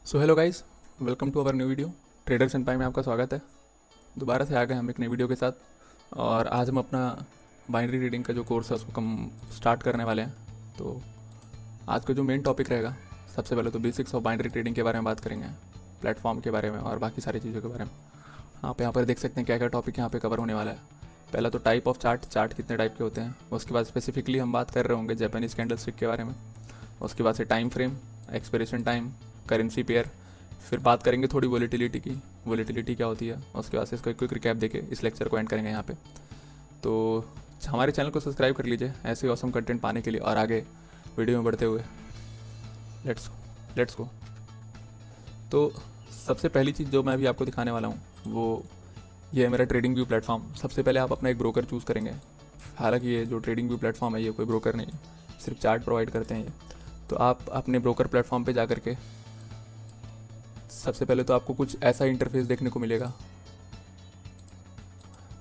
So hello guys, welcome to our new video. Traders and pie में आपका स्वागत है। दोबारा से आ गए हम एक नई वीडियो के साथ और आज हम अपना बाइनरी रीडिंग का जो कोर्स है उसको कम स्टार्ट करने वाले हैं। तो आज का जो मेन टॉपिक रहेगा, सबसे पहले तो बेसिक्स ऑफ बाइनरी ट्रेडिंग के बारे में बात करेंगे, प्लेटफॉर्म के बारे में और बाकी सारी चीज़ों के बारे में। आप यहाँ पर देख सकते हैं क्या क्या टॉपिक यहाँ पे कवर होने वाला है। पहला तो टाइप ऑफ चार्ट कितने टाइप के होते हैं। उसके बाद स्पेसिफिकली हम बात कर रहे होंगे जापानीज कैंडल स्टिक के बारे में। उसके बाद से time frame, expiration time, currency pair. फिर बात करेंगे थोड़ी वोलेटिलिटी की, वोलेटिलिटी क्या होती है। उसके बाद से इसको एक क्विक रिकैप देके इस लेक्चर को एंड करेंगे यहाँ पे। तो हमारे चैनल को सब्सक्राइब कर लीजिए ऐसे ही ऑसम कंटेंट पाने के लिए। और आगे वीडियो में बढ़ते हुए लेट्स लेट्स गो। तो सबसे पहली चीज़ जो मैं अभी आपको दिखाने वाला हूँ वो ये है मेरा ट्रेडिंग व्यू प्लेटफॉर्म। सबसे पहले आप अपना एक ब्रोकर चूज़ करेंगे। हालांकि ये जो ट्रेडिंग व्यू प्लेटफॉर्म है ये कोई ब्रोकर नहीं है, सिर्फ चार्ट प्रोवाइड करते हैं ये। तो आप अपने ब्रोकर प्लेटफॉर्म पे जा करके सबसे पहले तो आपको कुछ ऐसा इंटरफेस देखने को मिलेगा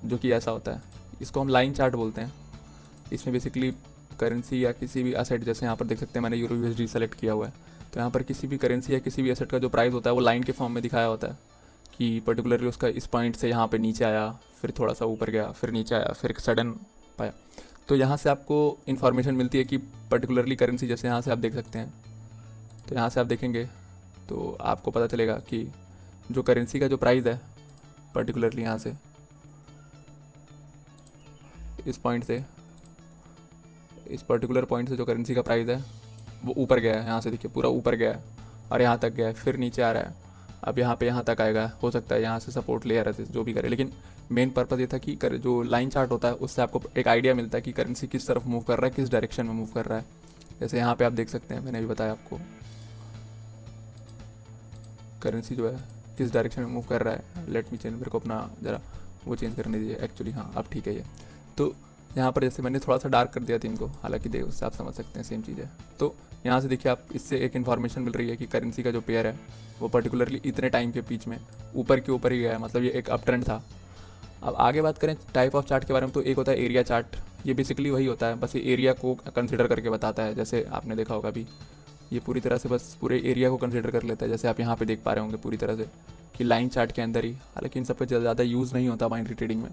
जो कि ऐसा होता है। इसको हम लाइन चार्ट बोलते हैं। इसमें बेसिकली करेंसी या किसी भी एसेट, जैसे यहाँ पर देख सकते हैं मैंने यूरो यूएसडी सेलेक्ट किया हुआ है। तो यहाँ पर किसी भी करेंसी या किसी भी एसेट का जो प्राइस होता है वो लाइन के फॉर्म में दिखाया होता है कि पर्टिकुलरली उसका इस पॉइंट से यहाँ पे नीचे आया, फिर थोड़ा सा ऊपर गया, फिर नीचे आया, फिर सडन पाया। तो यहाँ से आपको इन्फॉर्मेशन मिलती है कि पर्टिकुलरली करेंसी, जैसे यहाँ से आप देख सकते हैं। तो यहाँ से आप देखेंगे तो आपको पता चलेगा कि जो करेंसी का जो प्राइस है पर्टिकुलरली यहाँ से इस पॉइंट से इस पर्टिकुलर पॉइंट से जो करेंसी का प्राइस है वो ऊपर गया है। यहाँ से देखिए पूरा ऊपर गया है और यहाँ तक गया है, फिर नीचे आ रहा है। अब यहाँ पे यहाँ तक आएगा, हो सकता है यहाँ से सपोर्ट ले आ रहा है जो भी करे। लेकिन मेन पर्पज़ ये था कि जो लाइन चार्ट होता है उससे आपको एक आइडिया मिलता है कि करेंसी किस तरफ मूव कर रहा है, किस डायरेक्शन में मूव कर रहा है। जैसे यहाँ पे आप देख सकते हैं, मैंने भी बताया आपको करेंसी जो है किस डायरेक्शन में मूव कर रहा है। लेट मी चेंज, मेरे को अपना ज़रा वो चेंज करने दीजिए एक्चुअली। हाँ अब ठीक है ये। तो यहाँ पर जैसे मैंने थोड़ा सा डार्क कर दिया थीम को, हालांकि देखो उससे आप समझ सकते हैं सेम चीज़ है। तो यहाँ से देखिए आप, इससे एक इन्फॉर्मेशन मिल रही है कि करेंसी का जो पेयर है वो पर्टिकुलरली इतने टाइम के बीच में ऊपर के ऊपर ही गया है, मतलब ये एक अप ट्रेंड था। अब आगे बात करें टाइप ऑफ चार्ट के बारे में, तो एक होता है एरिया चार्ट। ये बेसिकली वही होता है, बस ये एरिया को कंसिडर करके बताता है। जैसे आपने देखा होगा अभी ये पूरी तरह से बस पूरे एरिया को कंसिडर कर लेता है। जैसे आप यहाँ पे देख पा रहे होंगे पूरी तरह से कि लाइन चार्ट के अंदर ही। हालांकि इन सब पे ज़्यादा यूज़ नहीं होता बाइनरी ट्रेडिंग में,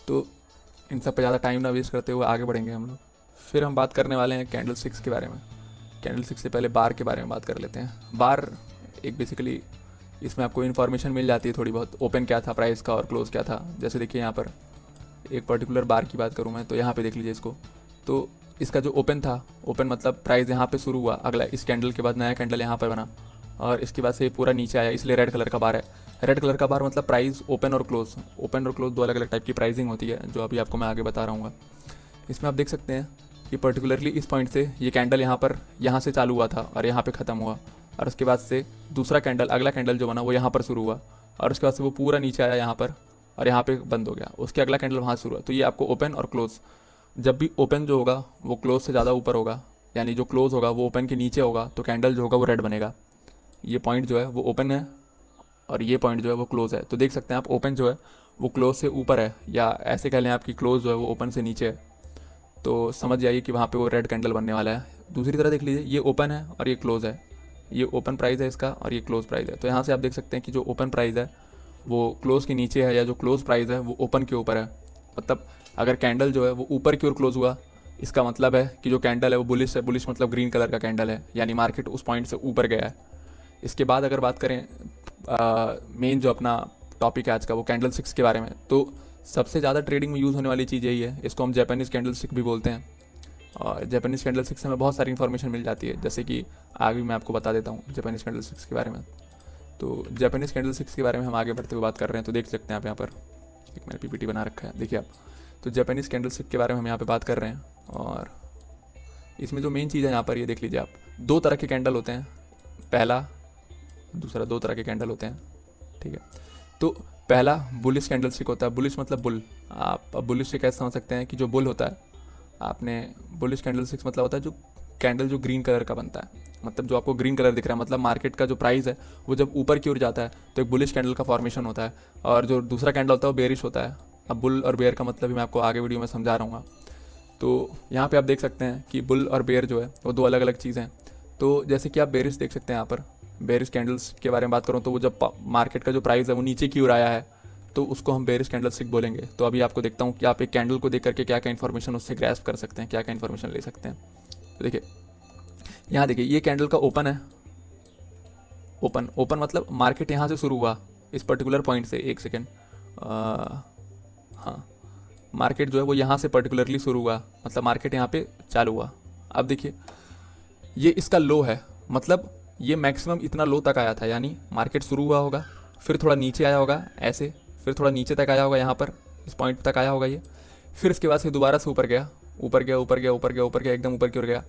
तो इन सब पे ज़्यादा टाइम ना वेस्ट करते हुए आगे बढ़ेंगे हम लोग। फिर हम बात करने वाले हैं कैंडल स्टिक्स के बारे में। कैंडल स्टिक्स से पहले बार के बारे में बात कर लेते हैं। बार एक बेसिकली इसमें आपको इन्फॉर्मेशन मिल जाती है थोड़ी बहुत, ओपन क्या था प्राइस का और क्लोज क्या था। जैसे देखिए यहाँ पर एक पर्टिकुलर बार की बात करूँ मैं, तो यहाँ पे देख लीजिए इसको। तो इसका जो ओपन था, ओपन मतलब प्राइस यहाँ पे शुरू हुआ, अगला इस कैंडल के बाद नया कैंडल यहाँ पर बना और इसके बाद से पूरा नीचे आया, इसलिए रेड कलर का बार है। रेड कलर का बार मतलब प्राइस ओपन और क्लोज। ओपन और क्लोज दो अलग अलग टाइप की प्राइसिंग होती है जो अभी आपको मैं आगे बता रहा हूँ। इसमें आप देख सकते हैं कि पर्टिकुलरली इस पॉइंट से ये कैंडल यहाँ से चालू हुआ था और यहाँ पे ख़त्म हुआ, और उसके बाद से दूसरा कैंडल, अगला कैंडल जो बना वो यहाँ पर शुरू हुआ और उसके बाद से वो पूरा नीचे आया यहाँ पर और यहाँ पे बंद हो गया। उसके अगला कैंडल वहाँ शुरू हुआ। तो ये आपको ओपन और क्लोज, जब भी ओपन जो होगा वो क्लोज से ज़्यादा ऊपर होगा, यानी जो क्लोज होगा वो ओपन के नीचे होगा, तो कैंडल जो होगा वो रेड बनेगा। ये पॉइंट जो है वो ओपन है और ये पॉइंट जो है वो क्लोज है। तो देख सकते हैं आप ओपन जो है वो क्लोज से ऊपर है, या ऐसे कह लें आपकी क्लोज जो है वो ओपन से नीचे है। तो समझ जाइए कि वहाँ पे वो रेड कैंडल बनने वाला है। दूसरी तरह देख लीजिए, ये ओपन है और ये क्लोज है। ये ओपन प्राइस है इसका और ये क्लोज प्राइस है। तो यहाँ से आप देख सकते हैं कि जो ओपन प्राइस है वो क्लोज के नीचे है, या जो क्लोज प्राइस है वो ओपन के ऊपर है। मतलब अगर कैंडल जो है वो ऊपर की ओर क्लोज हुआ, इसका मतलब है कि जो कैंडल है वो बुलिश है। बुलिश मतलब ग्रीन कलर का कैंडल है, यानी मार्केट उस पॉइंट से ऊपर गया है। इसके बाद अगर बात करें मेन जो अपना टॉपिक है आज का, वो कैंडल स्टिक्स के बारे में। तो सबसे ज़्यादा ट्रेडिंग में यूज़ होने वाली चीज़ यही है। इसको हम जापानीज़ कैंडल स्टिक भी बोलते हैं और जापानीज़ कैंडल स्टिक्स से हमें बहुत सारी इन्फॉर्मेशन मिल जाती है, जैसे कि आगे मैं आपको बता देता हूँ जापानीज़ कैंडल स्टिक्स के बारे में। तो जापानीज़ कैंडल स्टिक्स के बारे में हम आगे बढ़ते हुए बात कर रहे हैं। तो देख सकते हैं आप यहाँ पर एक मैंने पीपीटी बना रखा है, देखिए आप। तो जापानीज़ कैंडल स्टिक के बारे में हम यहाँ पे बात कर रहे हैं और इसमें जो मेन चीज़ है यहाँ पर ये देख लीजिए आप, दो तरह के कैंडल होते हैं, पहला दूसरा, दो तरह के कैंडल होते हैं, ठीक है। तो पहला बुलिश कैंडल स्टिक होता है। बुलिश मतलब बुल। आप बुलिश से कैसे समझ सकते हैं कि जो बुल होता है, आपने बुलिश कैंडल स्टिक्स मतलब होता है जो कैंडल जो ग्रीन कलर का बनता है, मतलब जो आपको ग्रीन कलर दिख रहा है, मतलब मार्केट का जो प्राइस है वो जब ऊपर की ओर जाता है तो एक बुलिश कैंडल का फॉर्मेशन होता है। और जो दूसरा कैंडल होता है वो बेरिश होता है। अब बुल और बेयर का मतलब भी मैं आपको आगे वीडियो में समझा रहा हूँ। तो यहाँ पे आप देख सकते हैं कि बुल और बेयर जो है वो दो अलग अलग चीज़ें हैं। तो जैसे कि आप बेरिश देख सकते हैं यहाँ पर, बेरिश कैंडल्स के बारे में बात करूँ तो वो जब मार्केट का जो प्राइस है वो नीचे की ओर आया है तो उसको हम बेरिश कैंडल स्टिक बोलेंगे। तो अभी आपको देखता हूँ कि आप एक कैंडल को देख करके क्या क्या इन्फॉर्मेशन उससे ग्रैस्प कर सकते हैं, क्या क्या इन्फॉर्मेशन ले सकते हैं। तो देखिए यहाँ देखिए ये कैंडल का ओपन है, ओपन ओपन मतलब मार्केट यहाँ से शुरू हुआ इस पर्टिकुलर पॉइंट से, एक सेकेंड, हाँ मार्केट जो है वो यहाँ से पर्टिकुलरली शुरू हुआ, मतलब मार्केट यहाँ पे चालू हुआ। अब देखिए ये इसका लो है, मतलब ये मैक्सिमम इतना लो तक आया था, यानी मार्केट शुरू हुआ होगा, फिर थोड़ा नीचे आया होगा ऐसे, फिर थोड़ा नीचे तक आया होगा यहाँ पर, इस पॉइंट तक आया होगा ये, फिर इसके बाद से दोबारा से ऊपर गया, ऊपर गया ऊपर गया ऊपर गया ऊपर गया, एकदम ऊपर की ओर गया,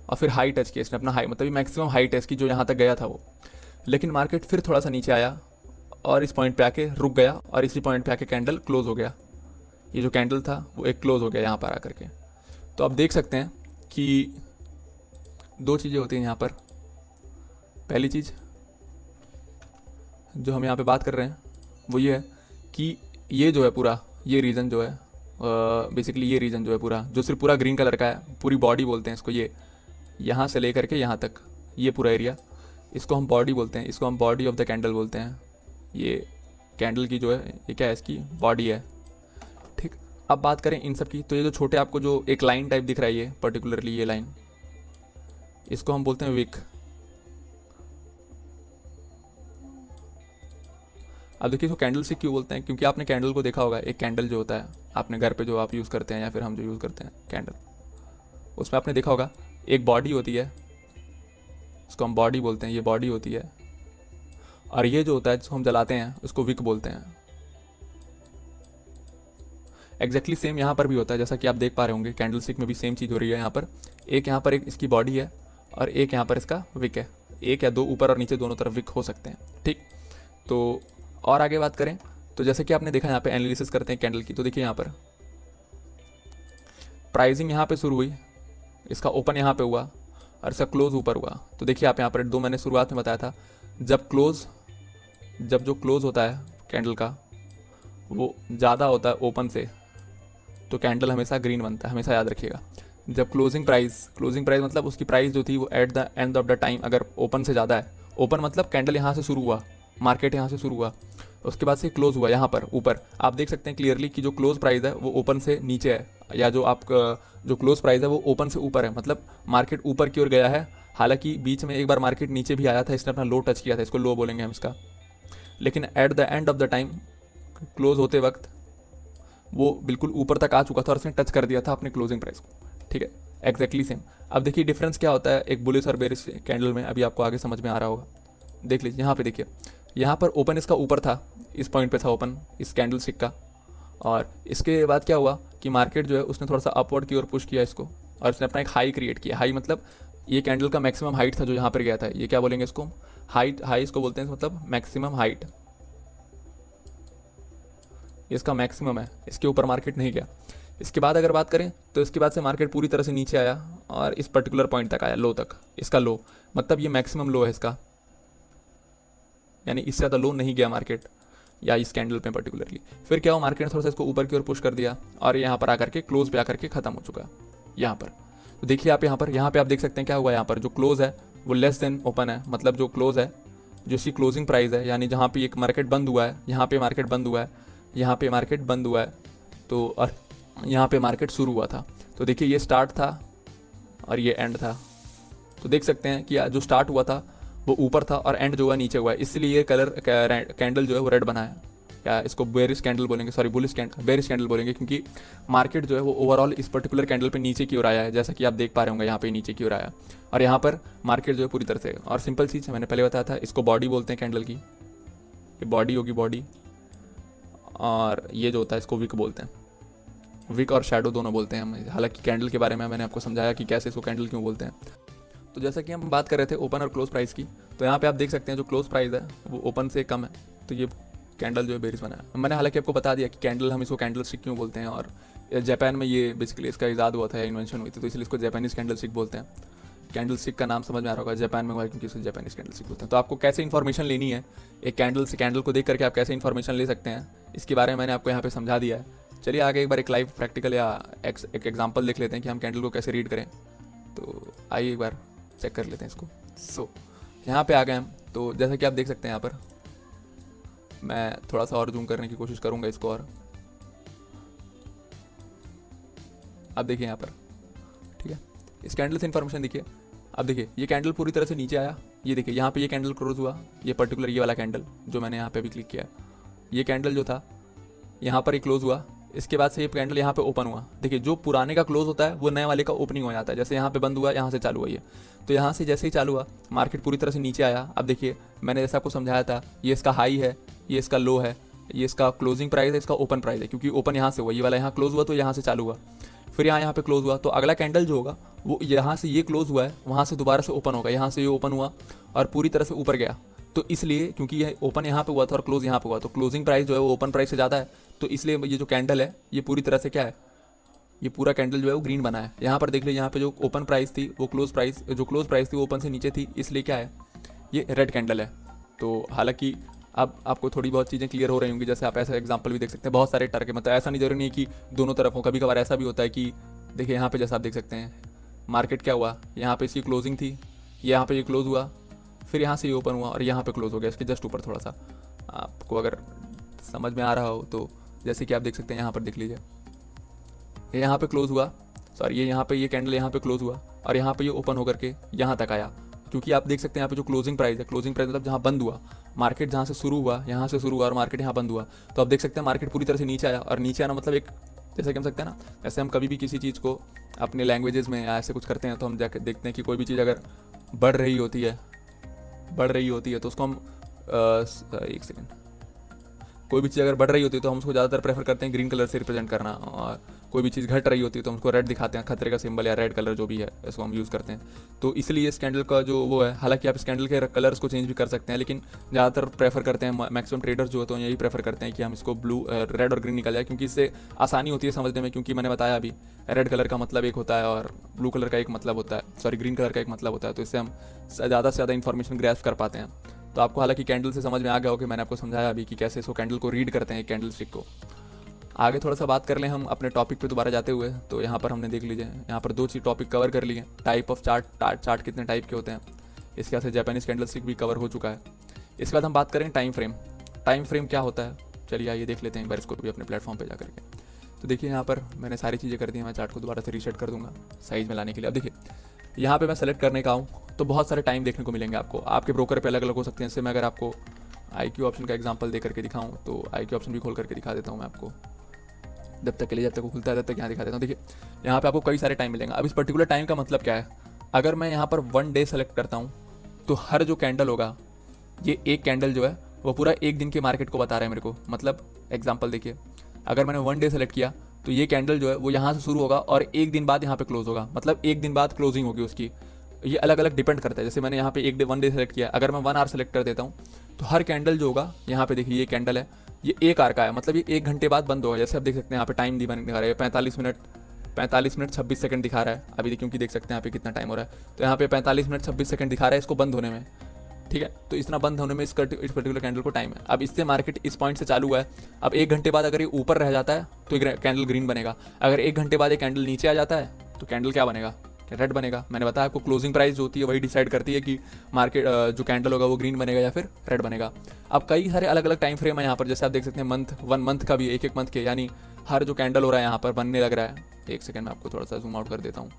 और फिर हाई टच किया इसने अपना हाई, मतलब ये मैक्सिमम हाई टच की जो यहाँ तक गया था वो। लेकिन मार्केट फिर थोड़ा सा नीचे आया और इस पॉइंट पे आके रुक गया, और इसी पॉइंट पे आके कैंडल क्लोज हो गया। ये जो कैंडल था वो एक क्लोज हो गया यहाँ पर आकर के। तो आप देख सकते हैं कि दो चीज़ें होती हैं यहाँ पर। पहली चीज़ जो हम यहाँ पे बात कर रहे हैं वो ये है कि ये जो है पूरा ये रीजन जो है, बेसिकली ये रीजन जो है पूरा, जो सिर्फ पूरा ग्रीन कलर का है, पूरी बॉडी बोलते हैं इसको, ये यहाँ से लेकर के यहाँ तक ये पूरा एरिया, इसको हम बॉडी बोलते हैं, इसको हम बॉडी ऑफ द कैंडल बोलते हैं। ये कैंडल की जो है ये क्या है, इसकी बॉडी है, ठीक। अब बात करें इन सब की, तो ये जो छोटे आपको जो एक लाइन टाइप दिख रहा है ये पर्टिकुलरली ये लाइन, इसको हम बोलते हैं विक। अब देखिए इसको कैंडल स्टिक क्यों बोलते हैं, क्योंकि आपने कैंडल को देखा होगा, एक कैंडल जो होता है आपने घर पे जो आप यूज़ करते हैं या फिर हम जो यूज़ करते हैं कैंडल, उसमें आपने देखा होगा एक बॉडी होती है, इसको हम बॉडी बोलते हैं, ये बॉडी होती है, और ये जो होता है जिसको हम जलाते हैं उसको विक बोलते हैं। एग्जैक्टली सेम यहाँ पर भी होता है, जैसा कि आप देख पा रहे होंगे कैंडल स्टिक में भी सेम चीज़ हो रही है। यहाँ पर एक इसकी बॉडी है और एक यहाँ पर इसका विक है, एक या दो ऊपर और नीचे दोनों तरफ विक हो सकते हैं, ठीक। तो और आगे बात करें तो जैसे कि आपने देखा यहाँ पे एनालिसिस करते हैं कैंडल की, तो देखिए यहाँ पर प्राइसिंग यहाँ पे शुरू हुई, इसका ओपन यहाँ पे हुआ और इसका क्लोज ऊपर हुआ। तो देखिए आप यहाँ पर दो मैंने शुरुआत में बताया था, जब जो क्लोज होता है कैंडल का वो ज़्यादा होता है ओपन से, तो कैंडल हमेशा ग्रीन बनता है, हमेशा याद रखिएगा। जब क्लोजिंग प्राइस मतलब उसकी प्राइस जो थी वो at the end of the time अगर ओपन से ज़्यादा है, ओपन मतलब कैंडल यहाँ से शुरू हुआ, मार्केट यहाँ से शुरू हुआ, उसके बाद से क्लोज हुआ यहाँ पर ऊपर, आप देख सकते हैं क्लियरली कि जो क्लोज प्राइस है वो ओपन से नीचे है, या जो आपका जो क्लोज प्राइस है वो ओपन से ऊपर है, मतलब मार्केट ऊपर की ओर गया है। हालांकि बीच में एक बार मार्केट नीचे भी आया था, इसने अपना लो टच किया था, इसको लो बोलेंगे हम इसका, लेकिन at the end of the time close होते वक्त वो बिल्कुल ऊपर तक आ चुका था और उसने टच कर दिया था अपने क्लोजिंग प्राइस को, ठीक है, एग्जैक्टली सेम। अब देखिए डिफरेंस क्या होता है एक बुलिश और बेरिश कैंडल में, अभी आपको आगे समझ में आ रहा होगा। देख लीजिए यहाँ पे, देखिए यहाँ पर ओपन इसका ऊपर था, इस पॉइंट पे था ओपन इस कैंडल स्टिक का, और इसके बाद क्या हुआ कि मार्केट जो है उसने थोड़ा सा अपवर्ड की ओर पुश किया इसको, और उसने अपना एक हाई क्रिएट किया। हाई मतलब ये कैंडल का मैक्सिमम हाइट था जो यहाँ पर गया था, ये क्या बोलेंगे इसको, हाइट, हाई इसको बोलते हैं, मतलब मैक्सिमम हाइट, इसका मैक्सिमम है, इसके ऊपर मार्केट नहीं गया। इसके बाद अगर बात करें तो इसके बाद से मार्केट पूरी तरह से नीचे आया और इस पर्टिकुलर पॉइंट तक आया, लो तक, इसका लो, मतलब ये मैक्सिमम लो है इसका, यानी इससे ज़्यादा लो नहीं गया मार्केट या इस कैंडल पे पर्टिकुलरली। फिर क्या हुआ, मार्केट ने थोड़ा सा इसको ऊपर की ओर पुश कर दिया और यहाँ पर आकर के क्लोज पे आकर के खत्म हो चुका यहाँ पर। तो देखिए आप यहाँ पे आप देख सकते हैं क्या हुआ, यहाँ पर जो क्लोज है वो लेस देन ओपन है, मतलब जो क्लोज है जो इसकी क्लोजिंग प्राइस है, यानी जहाँ पे एक मार्केट बंद हुआ है, यहाँ पे मार्केट बंद हुआ है, यहाँ पे मार्केट बंद हुआ है, तो और यहाँ पे मार्केट शुरू हुआ था। तो देखिए ये स्टार्ट था और ये एंड था, तो देख सकते हैं कि जो स्टार्ट हुआ था वो ऊपर था और एंड जो हुआ नीचे हुआ है, इसलिए ये कलर कैंडल जो है वो रेड बना है, या इसको बेरिश कैंडल बोलेंगे, sorry bullish candle, bearish candle बोलेंगे, क्योंकि मार्केट जो है वो ओवरऑल इस पर्टिकुलर कैंडल पे नीचे की ओर आया है, जैसा कि आप देख पा रहे होंगे यहाँ पे नीचे की ओर आया, और यहाँ पर मार्केट जो है पूरी तरह से, और सिंपल चीज़ मैंने पहले बताया था, इसको बॉडी बोलते हैं कैंडल की, ये बॉडी होगी बॉडी, और ये जो होता है इसको विक बोलते हैं, विक और शैडो दोनों बोलते हैं हम। हालांकि कैंडल के बारे में मैंने आपको समझाया कि कैसे इसको कैंडल क्यों बोलते हैं। तो जैसा कि हम बात कर रहे थे ओपन और क्लोज प्राइस की, तो यहाँ पे आप देख सकते हैं जो क्लोज प्राइस है वो ओपन से कम है, तो ये कैंडल जो है बेरिश बना है। मैंने हालांकि आपको बता दिया कि कैंडल हम इसको कैंडल स्टिक क्यों बोलते हैं, और जापान में ये बेसिकली इसका इजाद हुआ था, इन्वेंशन हुई थी, तो इसलिए इसको जापानीज कैंडल स्टिक बोलते हैं। कैंडल स्टिक का नाम समझ में आ रहा होगा, जापान में हुआ है क्योंकि इसको जापानीज कैंडल स्टिक बोलते हैं। तो आपको कैसे इन्फॉर्मेशन लेनी है एक कैंडल से, कैंडल को देख करके आप कैसे इन्फॉर्मेशन ले सकते हैं, इसके बारे में मैंने आपको यहाँ पे समझा दिया है। चलिए आगे एक बार एक लाइव प्रैक्टिकल या एक एग्जाम्पल देख लेते हैं कि हम कैंडल को कैसे रीड करें। तो आइए एक बार चेक कर लेते हैं इसको। सो यहाँ पे आ गए हम। तो जैसा कि आप देख सकते हैं यहाँ पर, मैं थोड़ा सा और जूम करने की कोशिश करूँगा इसको, और आप देखिए यहाँ पर, ठीक है, इस कैंडल से इन्फॉर्मेशन देखिए। अब देखिए ये कैंडल पूरी तरह से नीचे आया, ये देखिए यहाँ पे ये कैंडल क्लोज हुआ, ये पर्टिकुलर ये वाला कैंडल जो मैंने यहाँ पे भी क्लिक किया, ये कैंडल जो था यहाँ पर ही क्लोज हुआ। इसके बाद से ये कैंडल यहाँ पे ओपन हुआ। देखिए जो पुराने का क्लोज होता है वो नए वाले का ओपनिंग हो जाता है। जैसे यहाँ पे बंद हुआ, यहाँ से चालू हुआ ये, तो यहाँ से जैसे ही चालू हुआ मार्केट पूरी तरह से नीचे आया। अब देखिए मैंने जैसा आपको समझाया था, ये इसका हाई है, ये इसका लो है, ये इसका क्लोजिंग प्राइस है, इसका ओपन प्राइस है, क्योंकि ओपन यहाँ से हुआ, ये वाला यहाँ क्लोज हुआ तो यहाँ से चालू हुआ, फिर यहाँ पे क्लोज हुआ। तो अगला कैंडल जो होगा वो यहाँ से ये क्लोज हुआ है, वहाँ से दोबारा से ओपन होगा, यहाँ से ये ओपन हुआ और पूरी तरह से ऊपर गया। तो इसलिए क्योंकि ये ओपन यहाँ पे हुआ था और क्लोज यहाँ पे हुआ, तो क्लोजिंग प्राइस जो है वो ओपन प्राइस से ज़्यादा है, तो इसलिए ये जो कैंडल है ये पूरी तरह से क्या है, ये पूरा कैंडल जो है वो ग्रीन बना है। यहाँ पर देख लीजिए, यहाँ पे जो ओपन प्राइस थी वो क्लोज प्राइस, जो क्लोज प्राइस थी वो ओपन से नीचे थी, इसलिए क्या है, ये रेड कैंडल है। तो हालांकि अब आपको थोड़ी बहुत चीज़ें क्लियर हो रही होंगी। जैसे आप ऐसा एग्जांपल भी देख सकते हैं, बहुत सारे टर्क है, मतलब ऐसा नहीं जरूरी नहीं कि दोनों तरफ हो, कभी कभार ऐसा भी होता है कि देखिए यहाँ पे जैसा आप देख सकते हैं मार्केट क्या हुआ, यहाँ पे इसकी क्लोजिंग थी, यहाँ पे ये क्लोज हुआ, फिर यहाँ से ये ओपन हुआ और यहाँ पे क्लोज हो गया। इसके जस्ट ऊपर थोड़ा सा आपको अगर समझ में आ रहा हो तो जैसे कि आप देख सकते हैं यहाँ पर देख लीजिए, ये यहाँ पे क्लोज हुआ, सॉरी ये यहाँ पे ये कैंडल यहाँ पे क्लोज हुआ और यहाँ पे ये ओपन होकर के यहाँ तक आया। क्योंकि आप देख सकते हैं यहाँ पे जो क्लोजिंग प्राइस है, क्लोजिंग प्राइस मतलब जहाँ बंद हुआ, मार्केट जहाँ से शुरू हुआ, यहाँ से शुरू हुआ और मार्केट यहाँ बंद हुआ, तो आप देख सकते हैं मार्केट पूरी तरह से नीचे आया। और नीचे आना मतलब एक, जैसे कि हम सकते हैं ना, जैसे हम कभी भी किसी चीज़ को अपने लैंग्वेजेस में या ऐसे कुछ करते हैं तो हम जाकर देखते हैं कि कोई भी चीज़ अगर बढ़ रही होती है तो उसको हम एक सेकेंड, कोई भी चीज़ अगर बढ़ रही होती है तो हम उसको ज़्यादातर प्रेफर करते हैं ग्रीन कलर से रिप्रेजेंट करना, और कोई भी चीज़ घट रही होती है तो हम उसको रेड दिखाते हैं, खतरे का सिंबल या रेड कलर जो भी है इसको हम यूज़ करते हैं। तो इसलिए इस कैंडल का जो वो है, हालांकि आप इस कैंडल के कलर्स को चेंज भी कर सकते हैं, लेकिन ज़्यादातर प्रेफर करते हैं, मैक्सिमम ट्रेडर्स जो होते हैं यही प्रेफर करते हैं कि हम इसको ब्लू रेड और ग्रीन निकल जाए, क्योंकि इससे आसानी होती है समझने में। क्योंकि मैंने बताया अभी रेड कलर का मतलब एक होता है और ब्लू कलर का एक मतलब होता है, सॉरी ग्रीन कलर का एक मतलब होता है, तो इससे हम ज़्यादा से ज़्यादा इन्फॉर्मेशन ग्रैस्प कर पाते हैं। तो आपको हालांकि कैंडल से समझ में आ गया हो कि मैंने आपको समझाया अभी कि कैसे इसको कैंडल को रीड करते हैं, कैंडल स्टिक को। आगे थोड़ा सा बात कर लें हम अपने टॉपिक पे दोबारा जाते हुए। तो यहाँ पर हमने देख लीजिए, यहाँ पर 2 चीज़ टॉपिक कवर कर लिए, टाइप ऑफ चार्ट कितने टाइप के होते हैं, इसके से जापानीज कैंडल स्टिक भी कवर हो चुका है। इसके बाद हम बात करें टाइम फ्रेम क्या होता है। चलिए आइए देख लेते हैं एक बार इसको भी अपने प्लेटफॉर्म पर जा करके। तो देखिए यहाँ पर मैंने सारी चीज़ें कर दी हैं, मैं चार्ट को दोबारा से रीसेट कर दूँगा साइज़ में लाने के लिए। अब देखिए यहाँ पे मैं सेलेक्ट करने का हूँ तो बहुत सारे टाइम देखने को मिलेंगे आपको, आपके ब्रोकर पे अलग अलग हो सकते हैं। जैसे मैं अगर आपको IQ ऑप्शन का एग्जांपल दे करके दिखाऊँ तो IQ ऑप्शन भी खोल करके दिखा देता हूँ मैं आपको, जब तक वो खुलता है तब तक यहाँ दिखा देता हूँ। देखिए यहाँ पे आपको कई सारे टाइम मिलेंगे। अब इस पर्टिकुलर टाइम का मतलब क्या है, अगर मैं यहाँ पर 1 डे सेलेक्ट करता हूँ तो हर जो कैंडल होगा, ये एक कैंडल जो है वो पूरा एक दिन के मार्केट को बता रहा है मेरे को। मतलब एग्जाम्पल देखिए, अगर मैंने 1 डे सेलेक्ट किया तो ये कैंडल जो है वो यहाँ से शुरू होगा और एक दिन बाद यहाँ पे क्लोज होगा, मतलब एक दिन बाद क्लोजिंग होगी उसकी। ये अलग अलग डिपेंड करता है। जैसे मैंने यहाँ पे 1 डे सेलेक्ट किया, अगर मैं 1 आवर सेलेक्ट कर देता हूँ तो हर कैंडल जो होगा, यहाँ पे देखिए ये कैंडल है, ये 1 आवर का है, मतलब ये 1 घंटे बाद बंद होगा। जैसे आप देख सकते हैं यहाँ पे टाइम दिखा रहा है 45 मिनट 26 सेकंड दिखा रहा है अभी, क्योंकि देख सकते हैं यहाँ पे कितना टाइम हो रहा है। तो यहाँ पे 45 मिनट 26 सेकंड दिखा रहा है इसको बंद होने में, ठीक है। तो इतना बंद होने में इस पर्टिकुलर कैंडल को टाइम है। अब इससे मार्केट इस पॉइंट से चालू हुआ है, अब 1 घंटे बाद अगर ये ऊपर रह जाता है तो कैंडल ग्रीन बनेगा। अगर 1 घंटे बाद ये कैंडल नीचे आ जाता है तो कैंडल क्या बनेगा, रेड बनेगा। मैंने बताया आपको क्लोजिंग प्राइस जो होती है वही डिसाइड करती है कि मार्केट जो कैंडल होगा वो ग्रीन बनेगा या फिर रेड बनेगा। अब कई सारे अलग अलग टाइम फ्रेम है यहाँ पर, जैसे आप देख सकते हैं मंथ, 1 मंथ का भी, एक मंथ के, यानी हर जो कैंडल हो रहा है यहाँ पर बनने लग रहा है। एक सेकंड में आपको थोड़ा सा जूम आउट कर देता हूँ।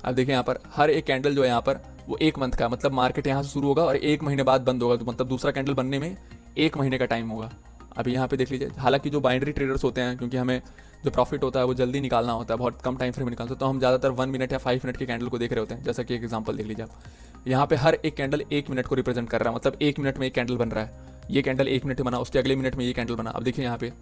अब देखिए यहाँ पर हर एक कैंडल जो है यहाँ पर वो 1 मंथ का, मतलब मार्केट यहाँ से शुरू होगा और 1 महीने बाद बंद होगा, तो मतलब दूसरा कैंडल बनने में 1 महीने का टाइम होगा। अभी यहाँ पे देख लीजिए, हालांकि जो बाइनरी ट्रेडर्स होते हैं, क्योंकि हमें जो प्रॉफिट होता है वो जल्दी निकालना होता है, बहुत कम टाइम फ्रेम में निकालते हैं, तो हम ज़्यादातर 1 मिनट या 5 मिनट के कैंडल को देख रहे होते हैं। जैसा कि एक एग्जांपल देख लीजिए आप, यहाँ पे हर एक कैंडल 1 मिनट को रिप्रेजेंट कर रहा है, मतलब 1 मिनट में एक कैंडल बन रहा है। ये कैंडल 1 मिनट में बना, उसके अगले मिनट में ये कैंडल बना। अब देखिए यहाँ पे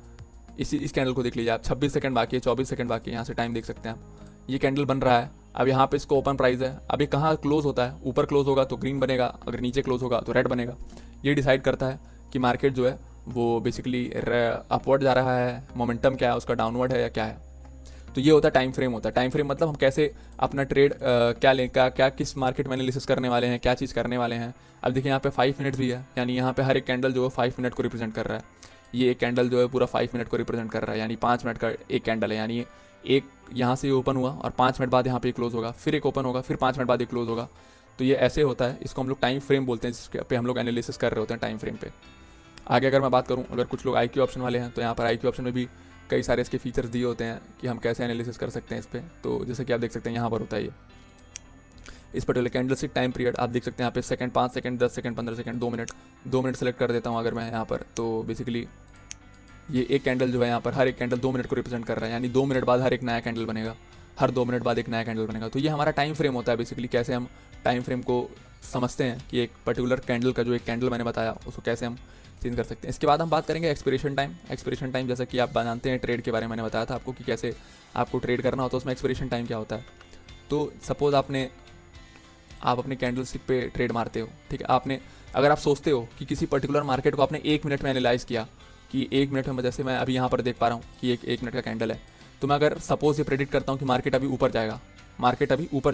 इस कैंडल को देख लीजिए आप, 26 सेकंड बाकी है, 24 सेकंड बाकी है, यहाँ से टाइम देख सकते हैं आप। ये कैंडल बन रहा है, अब यहाँ पे इसको ओपन प्राइस है। अब ये कहाँ क्लोज होता है, ऊपर क्लोज होगा तो ग्रीन बनेगा, अगर नीचे क्लोज होगा तो रेड बनेगा। ये डिसाइड करता है कि मार्केट जो है वो बेसिकली अपवर्ड जा रहा है, मोमेंटम क्या है उसका, डाउनवर्ड है या क्या है। तो ये होता है टाइम फ्रेम होता है। टाइम फ्रेम मतलब हम कैसे अपना ट्रेड क्या लें, क्या किस मार्केट में एनालिसिस करने वाले हैं, क्या चीज़ करने वाले हैं। अब देखिए यहाँ पे 5 मिनट भी है, यानी यहाँ पे हर एक कैंडल जो है 5 मिनट को रिप्रेजेंट कर रहा है। ये एक कैंडल जो है पूरा 5 मिनट को रिप्रेजेंट कर रहा है, यानी 5 मिनट का एक कैंडल है, यानी एक यहाँ से ओपन हुआ और 5 मिनट बाद यहाँ पे क्लोज होगा, फिर एक ओपन होगा, फिर 5 मिनट बाद एक क्लोज होगा। तो ये ऐसे होता है, इसको हम लोग टाइम फ्रेम बोलते हैं, जिसके पे हम लोग एनालिसिस कर रहे होते हैं टाइम फ्रेम पे। आगे अगर मैं बात करूँ, अगर कुछ लोग IQ ऑप्शन वाले हैं तो यहाँ पर IQ ऑप्शन में भी कई सारे इसके फीचर्स दिए होते हैं कि हम कैसे एनालिसिस कर सकते हैं इस पर। तो जैसे कि आप देख सकते हैं यहाँ पर होता है ये इस पर्टिकुलर कैंडलस्टिक टाइम पीरियड आप देख सकते हैं यहाँ पे second, 5 second, 10 second, 15 second, 2 minute select कर देता हूँ अगर मैं यहाँ पर। तो बेसिकली ये एक कैंडल जो है यहाँ पर हर एक कैंडल 2 मिनट को रिप्रेजेंट कर रहा है, यानी 2 मिनट बाद हर एक नया कैंडल बनेगा, हर 2 मिनट बाद एक नया कैंडल बनेगा। तो ये हमारा टाइम फ्रेम होता है बेसिकली, कैसे हम टाइम फ्रेम को समझते हैं कि एक पर्टिकुलर कैंडल का जो एक कैंडल मैंने बताया उसको कैसे हम चेंज कर सकते हैं। इसके बाद हम बात करेंगे एक्सपिरेशन टाइम। एक्सपिरेशन टाइम जैसा कि आप जानते हैं ट्रेड के बारे में मैंने बताया था आपको कि कैसे आपको ट्रेड करना होता है, उसमें एक्सपिरेशन टाइम क्या होता है। तो सपोज आप अपने कैंडलस्टिक पे ट्रेड मारते हो, ठीक है, अगर आप सोचते हो कि किसी पर्टिकुलर मार्केट को आपने 1 मिनट में एनालाइज किया कि 1 मिनट में, जैसे मैं अभी यहाँ पर देख पा रहा हूँ कि एक मिनट का कैंडल है, तो मैं अगर सपोज ये प्रेडिक्ट करता हूँ कि मार्केट अभी ऊपर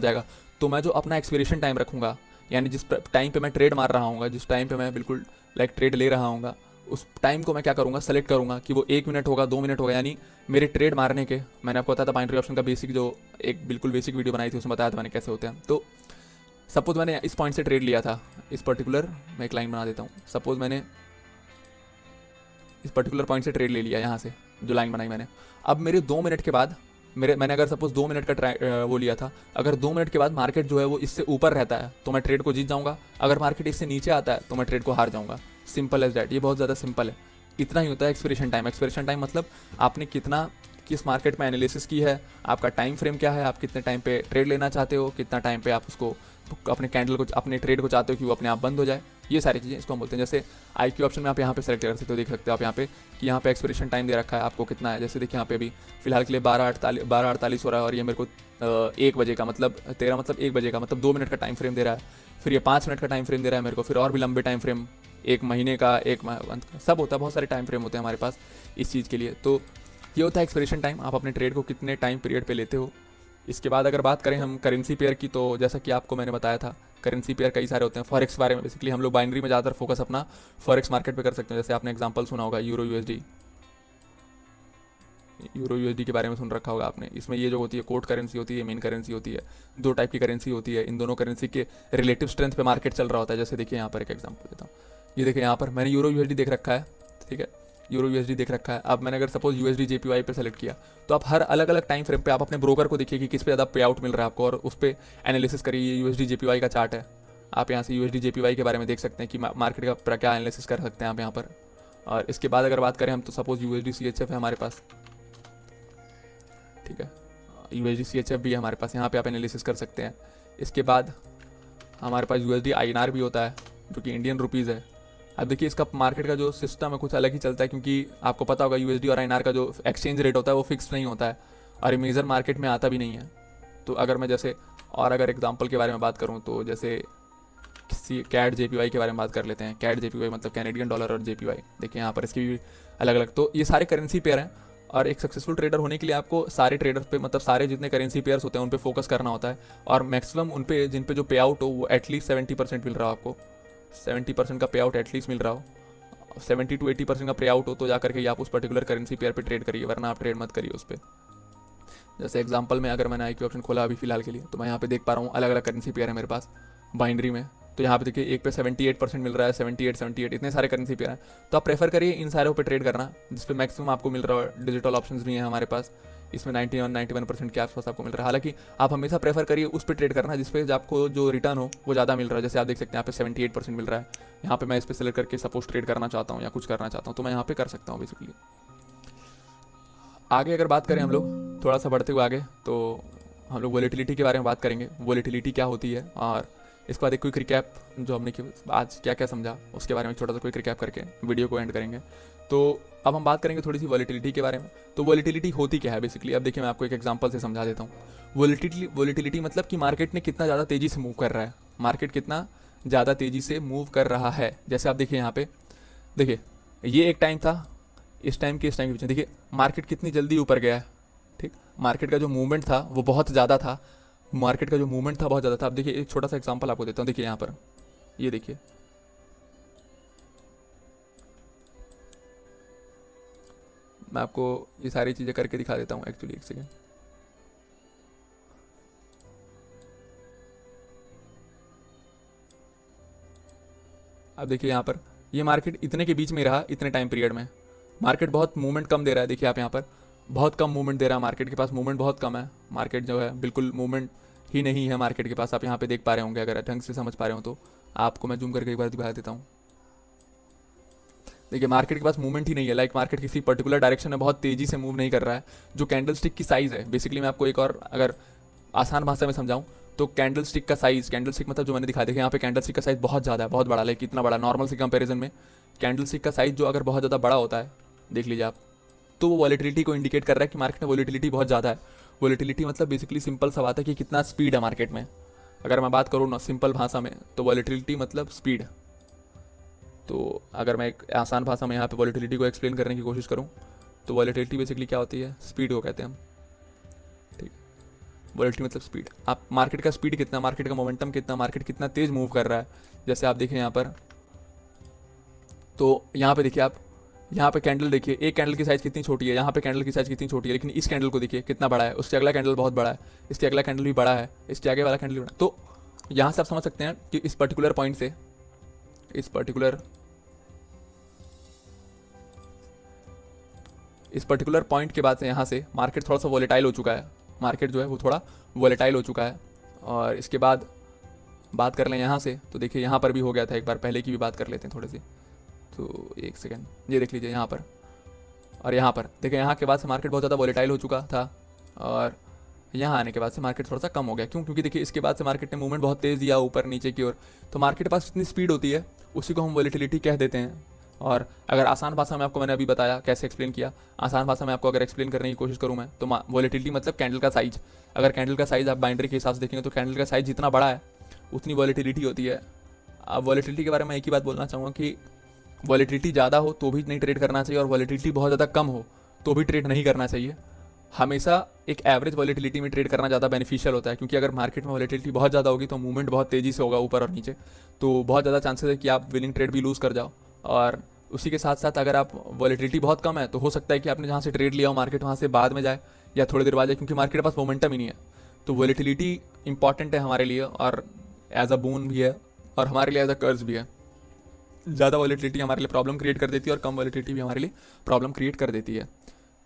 जाएगा, तो मैं जो अपना एक्सपिरेशन टाइम रखूँगा, यानी जिस टाइम पे मैं ट्रेड मार रहा हूँ, जिस टाइम पे मैं बिल्कुल ट्रेड ले रहा हूँ, उस टाइम को मैं क्या करूँगा, सेलेक्ट करूँगा कि वो 1 मिनट होगा, 2 मिनट होगा, यानी मेरे ट्रेड मारने के, मैंने आपको बताया था बाइनरी ऑप्शन का बेसिक, जो एक बिल्कुल बेसिक वीडियो बनाई थी उसमें बताया था मैंने कैसे होते हैं। तो सपोज मैंने इस पॉइंट से ट्रेड लिया था, इस पर्टिकुलर, मैं एक लाइन बना देता हूँ, सपोज मैंने इस पर्टिकुलर पॉइंट से ट्रेड ले लिया यहाँ से, जो लाइन बनाई मैंने। अब मेरे 2 मिनट के बाद मैंने अगर सपोज 2 मिनट का वो लिया था, अगर 2 मिनट के बाद मार्केट जो है वो इससे ऊपर रहता है तो मैं ट्रेड को जीत जाऊंगा, अगर मार्केट इससे नीचे आता है तो मैं ट्रेड को हार जाऊंगा। सिंपल एज डैट, ये बहुत ज़्यादा सिंपल है। इतना ही होता है एक्सपिरेशन टाइम। एक्सपिरेशन टाइम मतलब आपने किस मार्केट में एनालिसिस की है, आपका टाइम फ्रेम क्या है, आप कितने टाइम पे ट्रेड लेना चाहते हो, कितना टाइम पे आप उसको अपने ट्रेड को चाहते हो कि वो अपने आप बंद हो जाए, ये सारी चीज़ें इसको हम बोलते हैं। जैसे IQ ऑप्शन में आप यहाँ पे सेलेक्ट कर सकते हो, देख सकते हो आप यहाँ पे कि यहाँ पे एक्सपिरेशन टाइम दे रखा है आपको कितना है। जैसे देखिए यहाँ पे अभी फिलहाल के लिए 12:48 हो रहा है, और ये मेरे को 1 बजे का मतलब 1 बजे का मतलब 2 मिनट का टाइम फ्रेम दे रहा है, फिर ये 5 मिनट का टाइम फ्रेम दे रहा है मेरे को, फिर और भी लंबे टाइम फ्रेम, 1 महीने का, 1 मंथ का, सब होता है, बहुत सारे टाइम फ्रेम होते हैं हमारे पास इस चीज़ के लिए। तो ये होता है एक्सपिरेशन टाइम, आप अपने ट्रेड को कितने टाइम पीरियड पे लेते हो। इसके बाद अगर बात करें हम करेंसी पेयर की, तो जैसा कि आपको मैंने बताया था करेंसी पेयर कई सारे होते हैं। फॉरेक्स बारे में बेसिकली हम लोग बाइनरी में ज़्यादातर फोकस अपना फॉरेक्स मार्केट पे कर सकते हैं। जैसे आपने एग्जांपल सुना होगा यूरो यूएसडी के बारे में सुन रखा होगा आपने। इसमें ये जो होती है कोड करेंसी होती है, मेन करेंसी होती है, 2 टाइप की करेंसी होती है। इन दोनों करेंसी के रिलेटिव स्ट्रेंथ पे मार्केट चल रहा होता है। जैसे देखिए यहाँ पर एक एग्जांपल देता हूँ, ये देखिए यहाँ पर मैंने यूरो यूएसडी देख रखा है, ठीक है, यूरो यूएसडी देख रखा है। अब मैंने अगर सपोज यूएसडी जेपीवाई पे सेलेक्ट किया, तो आप हर अलग अलग टाइम फ्रेम पे आप अपने ब्रोकर को देखिए कि किस पे ज़्यादा पे आउट मिल रहा है आपको, और उस पर एनालिसिस करिए। यूएसडी जेपीवाई का चार्ट है, आप यहाँ से यूएसडी जेपीवाई के बारे में देख सकते हैं कि मार्केट का क्या एनालिसिस कर सकते हैं आप यहाँ पर। और इसके बाद अगर बात करें हम, तो सपोज यूएसडी सीएचएफ है हमारे पास, ठीक है, यूएसडी सीएचएफ भी है हमारे पास, यहाँ पे आप एनालिसिस कर सकते हैं। इसके बाद हमारे पास यूएसडी आईएनआर भी होता है, जो कि इंडियन रुपीज़ है। अब देखिए इसका मार्केट का जो सिस्टम है कुछ अलग ही चलता है, क्योंकि आपको पता होगा यूएसडी और आईएनआर का जो एक्सचेंज रेट होता है वो फिक्स नहीं होता है, और मेजर मार्केट में आता भी नहीं है। तो अगर मैं जैसे और अगर एग्जांपल के बारे में बात करूँ, तो जैसे किसी कैड जेपीवाई के बारे में बात कर लेते हैं। कैड जेपीवाई मतलब कैनेडियन डॉलर, और जेपीवाई देखिए यहाँ पर इसकी भी अलग अलग। तो ये सारे करेंसी पेयर हैं, और एक सक्सेसफुल ट्रेडर होने के लिए आपको सारे ट्रेडर्स पे, मतलब सारे जितने करेंसी पेयर्स होते हैं उन पे फोकस करना होता है, और मैक्सिमम उन पे जिन पे जो पे आउट हो वो एटलीस्ट 70% मिल रहा हो आपको, 70% का पे आउट एटलीस्ट मिल रहा हो। 70 to 80% का पे आउट हो तो जा करके आप उस पर्टिकुलर करेंसी पेयर पे ट्रेड करिए, वरना आप ट्रेड मत करिए उस पर। जैसे एग्जांपल में अगर मैंने IQ ऑप्शन खोला अभी फिलहाल के लिए, तो मैं यहाँ पे देख पा रहा हूँ अलग अलग करेंसी पेयर है मेरे पास बाइनरी में। तो यहाँ पे देखिए एक पे 78% मिल रहा है, 78 इतने सारे करेंसी पेयर हैं। तो आप प्रेफर करिए इन सारों पे ट्रेड करना, जिसपे मैक्सिमम आपको मिल रहा है। डिजिटल ऑप्शंस भी हैं हमारे पास, इसमें 91% के आसपास आपको मिल रहा है। हालांकि आप हमेशा प्रेफर करिए उस पर ट्रेड करना जिसपे आपको जो रिटर्न हो वो ज़्यादा मिल रहा है। जैसे आप देख सकते हैं यहाँ पे 78% मिल रहा है, यहाँ पे मैं इस पर सेलेक्ट करके सपोज ट्रेड करना चाहता हूँ या कुछ करना चाहता हूँ, तो मैं यहाँ पे कर सकता हूँ बेसिकली। आगे अगर बात करें हम लोग थोड़ा सा बढ़ते हुए आगे, तो हम लोग वोलेटिलिटी के बारे में बात करेंगे। वोलेटिलिटी क्या होती है, और इसके बाद एक क्विक रिकैप जो हमने आज क्या क्या समझा उसके बारे में छोटा सा क्विक रिकैप करके वीडियो को एंड करेंगे। तो अब हम बात करेंगे थोड़ी सी वोलेटिलिटी के बारे में। तो वोलेटिलिटी होती क्या है बेसिकली, अब देखिए मैं आपको एक एग्जांपल से समझा देता हूँ। वोलेटिलिटी मतलब कि मार्केट ने कितना ज़्यादा तेज़ी से मूव कर रहा है, मार्केट कितना ज़्यादा तेज़ी से मूव कर रहा है। जैसे आप देखिए यहाँ पे, देखिए ये एक टाइम था, इस टाइम के बीच में देखिए मार्केट कितनी जल्दी ऊपर गया है, ठीक। मार्केट का जो मूवमेंट था वो बहुत ज़्यादा था, मार्केट का जो मूवमेंट था बहुत ज़्यादा था। अब देखिए एक छोटा सा एग्जांपल आपको देता हूँ, देखिए यहाँ पर ये देखिए, मैं आपको ये सारी चीज़ें करके दिखा देता हूँ एक्चुअली, एक सेकेंड। अब देखिए यहाँ पर ये मार्केट इतने के बीच में रहा इतने टाइम पीरियड में, मार्केट बहुत मूवमेंट कम दे रहा है। देखिए आप यहाँ पर बहुत कम मूवमेंट दे रहा है, मार्केट के पास मूवमेंट बहुत कम है, मार्केट जो है बिल्कुल मूवमेंट ही नहीं है मार्केट के पास। आप यहाँ पे देख पा रहे होंगे, अगर ढंग से समझ पा रहे हो तो आपको मैं जूम करके एक बार दिखा देता हूँ। देखिए मार्केट के पास मूवमेंट ही नहीं है, लाइक मार्केट किसी पर्टिकुलर डायरेक्शन में बहुत तेजी से मूव नहीं कर रहा है। जो कैंडल स्टिक की साइज़ है, बेसिकली मैं आपको एक और अगर आसान भाषा में समझाऊं तो कैंडल स्टिक का साइज़, कैंडल स्टिक मतलब जो मैंने दिखाया, देखिए यहाँ पे कैंडल स्टिक का साइज़ बहुत ज़्यादा है, बहुत बड़ा, लाइक इतना बड़ा नॉर्मल से कंपेरिजन में कैंडल स्टिक का साइज़ जो अगर बहुत ज़्यादा बड़ा होता है, देख लीजिए आप, तो वो वॉलेटिलिटी को इंडिकेट कर रहा है कि मार्केट में वॉलेटिलिटी बहुत ज़्यादा है। वॉलेटिलिटी मतलब बेसिकली सिंपल सा बात है कि कितना स्पीड है मार्केट में। अगर मैं बात करूँ ना सिंपल भाषा में तो वॉलेटिलिटी मतलब स्पीड। तो अगर मैं एक आसान भाषा में यहाँ पे वॉलेटिलिटी को एक्सप्लेन करने की कोशिश करूँ तो वॉलेटिलिटी बेसिकली क्या होती है, स्पीड को कहते हैं हम, ठीक है। वॉलेटिलिटी मतलब स्पीड, आप मार्केट का स्पीड कितना, मार्केट का मोमेंटम कितना, मार्केट कितना तेज मूव कर रहा है। जैसे आप देखें यहाँ पर, तो यहाँ पे देखिए आप, यहाँ पे कैंडल देखिए, एक कैंडल की साइज़ कितनी छोटी है, यहाँ पे कैंडल की साइज़ कितनी छोटी है, लेकिन इस कैंडल को देखिए कितना बड़ा है, उससे अगला कैंडल बहुत बड़ा है, इसके अगला कैंडल भी बड़ा है, इसके आगे वाला कैंडल भी बड़ा। तो यहाँ से आप समझ सकते हैं कि इस पर्टिकुलर पॉइंट से इस पर्टिकुलर पॉइंट के बाद से यहाँ से मार्केट थोड़ा सा वॉलेटाइल हो चुका है, मार्केट जो है वो थोड़ा वॉलेटाइल हो चुका है। और इसके बाद बात कर लें यहाँ से, तो देखिए यहाँ पर भी हो गया था एक बार, पहले की भी बात कर लेते हैं थोड़ी सी। तो एक सेकेंड, ये देख लीजिए यहाँ पर और यहाँ पर, देखिए यहाँ के बाद से मार्केट बहुत ज़्यादा वॉलेटाइल हो चुका था और यहाँ आने के बाद से मार्केट थोड़ा सा कम हो गया। क्यों? क्योंकि देखिए इसके बाद से मार्केट ने मूवमेंट बहुत तेज़ दिया ऊपर नीचे की ओर, तो मार्केट के पास इतनी स्पीड होती है, उसी को हम वॉलेटिलिटी कह देते हैं। और अगर आसान भाषा में आपको मैंने अभी बताया कैसे एक्सप्लेन किया, आसान भाषा में आपको अगर एक्सप्लेन करने की कोशिश करूँ मैं तो वॉलेटिलिटी मतलब कैंडल का साइज। अगर कैंडल का साइज आप बाइंडरी के हिसाब से देखेंगे तो कैंडल का साइज जितना बड़ा है उतनी वॉलेटिलिटी होती है। अब वॉलेटिलिटी के बारे में एक ही बात बोलना चाहूँगा कि वॉलेटिलिटी ज़्यादा हो तो भी नहीं ट्रेड करना चाहिए और वॉलेटिलिटी बहुत ज़्यादा कम हो तो भी ट्रेड नहीं करना चाहिए। हमेशा एक एवरेज वॉलेटिलिटी में ट्रेड करना ज़्यादा बेनिफिशियल होता है, क्योंकि अगर मार्केट में वॉलेटिलिटी बहुत ज़्यादा होगी तो मूवमेंट बहुत तेज़ी से होगा ऊपर और नीचे, तो बहुत ज़्यादा चांसेस है कि आप विनिंग ट्रेड भी लूज़ कर जाओ। और उसी के साथ साथ अगर आप वॉलेटिलिटी बहुत कम है तो हो सकता है कि आपने जहाँ से ट्रेड लिया हो मार्केट वहाँ से बाद में जाए या थोड़ी देर बाद जाए, क्योंकि मार्केट के पास मोमेंटम ही नहीं है। तो वॉलेटिलिटी इंपॉर्टेंट है हमारे लिए और एज अ बून भी है और हमारे लिए एज अ कर्ज भी है। ज़्यादा वॉलेटिलिटी हमारे लिए प्रॉब्लम क्रिएट कर देती है और कम वॉलेटिलिटी भी हमारे लिए प्रॉब्लम क्रिएट कर देती है।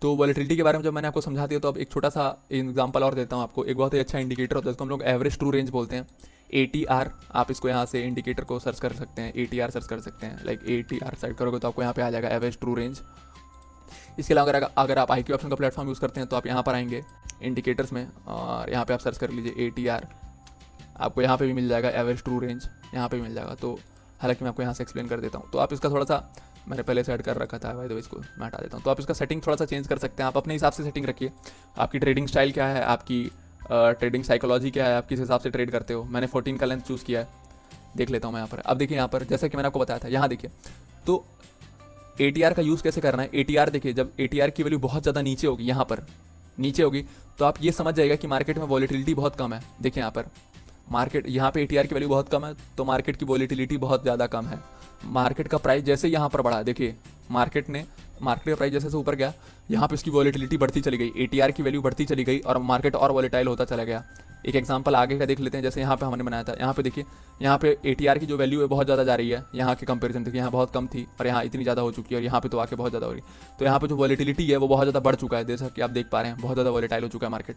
तो वॉलेटिलिटी के बारे में जब मैंने आपको समझा दिया तो अब एक छोटा सा एग्जांपल और देता हूँ आपको। एक बहुत ही अच्छा इंडिकेटर होता है जिसको हम लोग एवरेज ट्रू रेंज बोलते हैं, ATR। आप इसको यहाँ से इंडिकेटर को सर्च कर सकते हैं, ATR सर्च कर सकते हैं, लाइक ATR सर्च करोगे तो आपको यहाँ पे आ जाएगा एवरेज ट्रू रेंज। इसके अलावा अगर आप IQ ऑप्शन का प्लेटफॉर्म यूज़ करते हैं तो आप यहाँ पर आएंगे इंडिकेटर्स में और यहाँ पे आप सर्च कर लीजिए ATR, आपको यहाँ पे भी मिल जाएगा एवरेज ट्रू रेंज, यहाँ पे भी मिल जाएगा। तो हालांकि मैं आपको यहाँ से एक्सप्लेन कर देता हूँ। तो आप इसका थोड़ा सा, मैंने पहले से ऐड कर रखा था भाई, तो इसको मैं हटा देता हूँ। तो आप इसका सेटिंग थोड़ा सा चेंज कर सकते हैं, आप अपने हिसाब से सेटिंग रखिए। आपकी ट्रेडिंग स्टाइल क्या है, आपकी ट्रेडिंग साइकोलॉजी क्या है, आप किस हिसाब से ट्रेड करते हो। मैंने 14 का लेंथ चूज़ किया है, देख लेता हूँ मैं यहाँ पर। अब देखिए यहाँ पर जैसे कि मैंने आपको बताया था, यहाँ देखिए तो ATR का यूज़ कैसे करना है। ATR देखिए, जब ATR की वैल्यू बहुत ज़्यादा नीचे होगी, यहाँ पर नीचे होगी, तो आप ये समझ जाएगा कि मार्केट में वॉलेटिलिटी बहुत कम है। देखिए यहाँ पर मार्केट, यहाँ पे ATR की वैल्यू बहुत कम है तो मार्केट की वॉलेटिलिटी बहुत ज़्यादा कम है। मार्केट का प्राइस जैसे यहाँ पर बढ़ा, देखिए मार्केट का प्राइस जैसे से ऊपर गया, यहाँ पे इसकी वॉलेटिलिटी बढ़ती चली गई, ATR की वैल्यू बढ़ती चली गई और मार्केट और वॉलेटाइल होता चला गया। एक एग्जांपल आगे का देख लेते हैं, जैसे यहाँ पे हमने बनाया था, यहाँ पे देखिए, यहाँ पे ATR की जो वैल्यू है बहुत ज़्यादा जा रही है, यहाँ के कंपेरिजन देखिए, यहाँ बहुत कम थी और यहाँ इतनी ज़्यादा हो चुकी है और यहाँ पे तो आके बहुत ज़्यादा हो रही है। तो यहाँ पे जो वॉलेटिलिटी है वो बहुत ज़्यादा बढ़ चुका है, जैसा कि आप देख पा रहे हैं, बहुत ज़्यादा वॉलेटाइल हो चुका है मार्केट।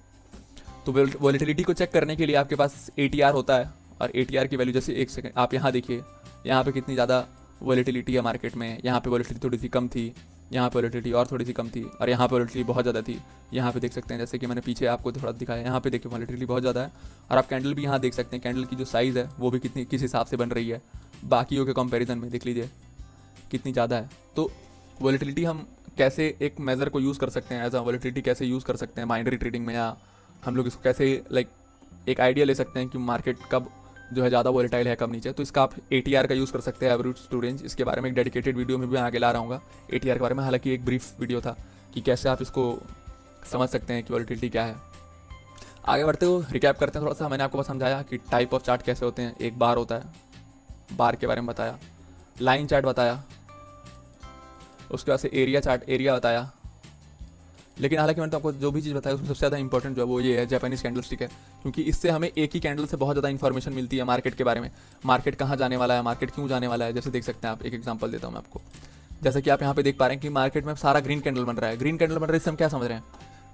तो वॉलेटिलिटी को चेक करने के लिए आपके पास ATR होता है और ATR की वैल्यू, जैसे एक सेकंड आप यहाँ देखिए, यहाँ पे कितनी ज़्यादा वॉलेटिलिटी है मार्केट में। यहाँ पे वॉलेटिलिटी थोड़ी सी कम थी, यहाँ पे वॉलेटिलिटी और थोड़ी सी कम थी और यहाँ पे वॉलेटिलिटी बहुत ज़्यादा थी। यहाँ पे देख सकते हैं, जैसे कि मैंने पीछे आपको थोड़ा दिखाया, यहाँ पे देखिए वॉलेटिलिटी बहुत ज़्यादा है। और आप कैंडल भी यहाँ देख सकते हैं, कैंडल की जो साइज़ है वो भी किस हिसाब से बन रही है बाकियों के कंपेरिजन में, देख लीजिए कितनी ज़्यादा है। तो वॉलेटिलिटी हम कैसे एक मेज़र को यूज़ कर सकते हैं, एज अ वॉलेटिलिटी कैसे यूज़ कर सकते हैं बाइनरी ट्रेडिंग में, या हम लोग इसको कैसे लाइक एक आइडिया ले सकते हैं कि मार्केट कब जो है ज़्यादा वॉलेटाइल है कब नीचे। तो इसका आप ATR का यूज़ कर सकते हैं, एवरेज ट्रू रेंज। इसके बारे में एक डेडिकेटेड वीडियो में भी आगे ला रहा हूँ ATR के बारे में, हालांकि एक ब्रीफ वीडियो था कि कैसे आप इसको समझ सकते हैं कि वॉलेटिलिटी क्या है। आगे बढ़ते हुए रिकैप करते हैं थोड़ा सा। मैंने आपको बस समझाया कि टाइप ऑफ चार्ट कैसे होते हैं, एक बार होता है, बार के बारे में बताया, लाइन चार्ट बताया, उसके बाद से एरिया चार्ट, एरिया बताया, लेकिन हालांकि मैंने तो आपको जो भी चीज़ बताया उसमें सबसे ज़्यादा इंपॉर्टेंट जो है वो ये है जापानीज कैंडलस्टिक है, क्योंकि इससे हमें एक ही कैंडल से बहुत ज़्यादा इन्फॉर्मेशन मिलती है मार्केट के बारे में, मार्केट कहाँ जाने वाला है, मार्केट क्यों जाने वाला है। जैसे देख सकते हैं आप, एक एग्जांपल देता हूँ मैं आपको। जैसे कि आप यहाँ पे देख पा रहे हैं कि मार्केट में सारा ग्रीन कैंडल बन रहा है। ग्रीन कैंडल बन रहा है, इससे हम क्या समझ रहे हैं,